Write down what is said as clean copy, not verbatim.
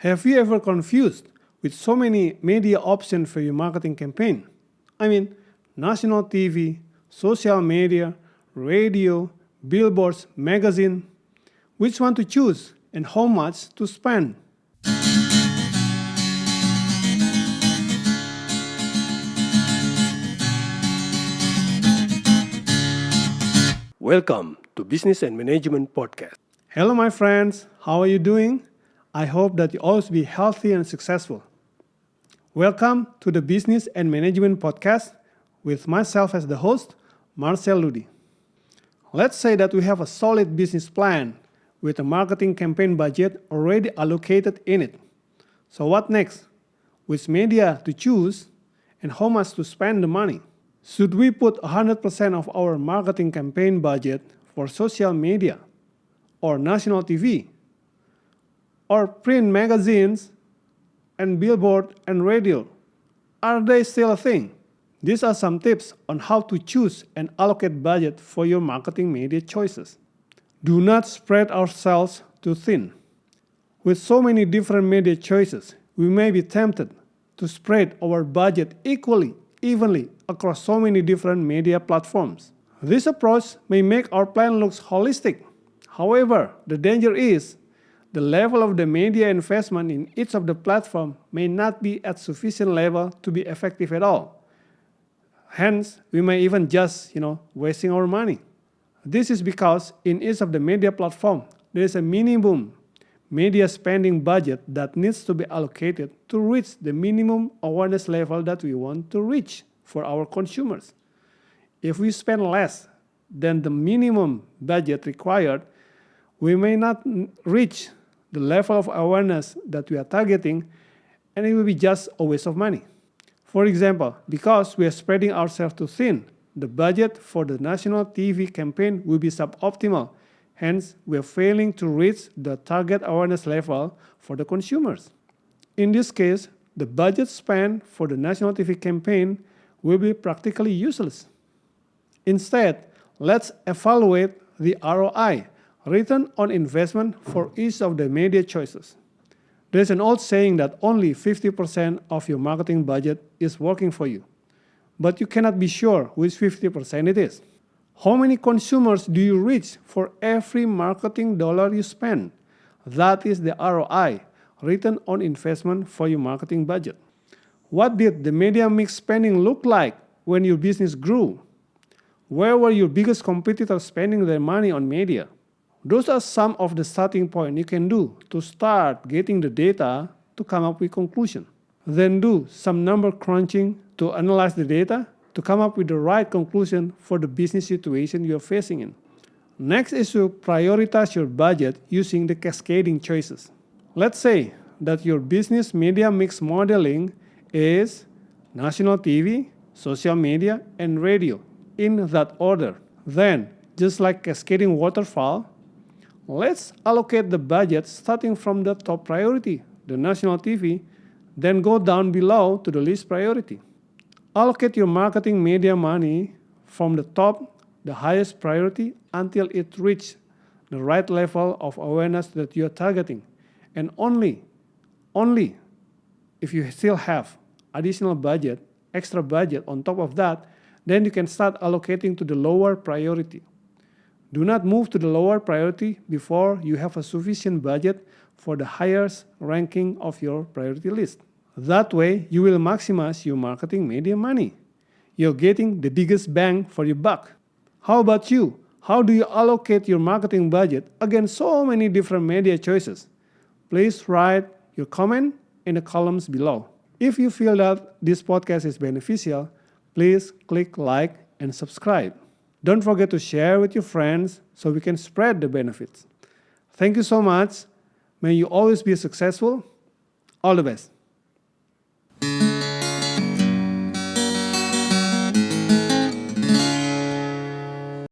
Have you ever confused with so many media options for your marketing campaign? I mean, national TV, social media, radio, billboards, magazine. Which one to choose and how much to spend? Welcome to Business and Management Podcast. Hello, my friends. How are you doing? I hope that you always be healthy and successful. Welcome to the Business and Management Podcast with myself as the host, Marcel Ludi. Let's say that we have a solid business plan with a marketing campaign budget already allocated in it. So what next? Which media to choose and how much to spend the money? Should we put 100% of our marketing campaign budget for social media or national TV or print magazines and billboard and radio? Are they still a thing? These are some tips on how to choose and allocate budget for your marketing media choices. Do not spread ourselves too thin. With so many different media choices, we may be tempted to spread our budget evenly across so many different media platforms. This approach may make our plan look holistic. However, the danger is the level of the media investment in each of the platforms may not be at sufficient level to be effective at all. Hence, we may even just, wasting our money. This is because in each of the media platform, there is a minimum media spending budget that needs to be allocated to reach the minimum awareness level that we want to reach for our consumers. If we spend less than the minimum budget required, we may not reach the level of awareness that we are targeting, and it will be just a waste of money. For example, because we are spreading ourselves too thin, the budget for the national TV campaign will be suboptimal. Hence, we are failing to reach the target awareness level for the consumers. In this case, the budget spent for the national TV campaign will be practically useless. Instead, let's evaluate the ROI, return on investment, for each of the media choices. There's an old saying that only 50% of your marketing budget is working for you, but you cannot be sure which 50% it is. How many consumers do you reach for every marketing dollar you spend? That is the ROI, return on investment, for your marketing budget. What did the media mix spending look like when your business grew? Where were your biggest competitors spending their money on media? Those are some of the starting points you can do to start getting the data to come up with conclusion. Then do some number crunching to analyze the data to come up with the right conclusion for the business situation you're facing in. Next is to prioritize your budget using the cascading choices. Let's say that your business media mix modeling is national TV, social media, and radio in that order. Then, just like cascading waterfall, let's allocate the budget starting from the top priority, the national TV, then go down below to the least priority. Allocate your marketing media money from the top, the highest priority, until it reaches the right level of awareness that you are targeting. And only if you still have additional budget, extra budget on top of that, then you can start allocating to the lower priority. Do not move to the lower priority before you have a sufficient budget for the highest ranking of your priority list. That way, you will maximize your marketing media money. You're getting the biggest bang for your buck. How about you? How do you allocate your marketing budget against so many different media choices? Please write your comment in the columns below. If you feel that this podcast is beneficial, please click like and subscribe. Don't forget to share with your friends so we can spread the benefits. Thank you so much. May you always be successful. All the best.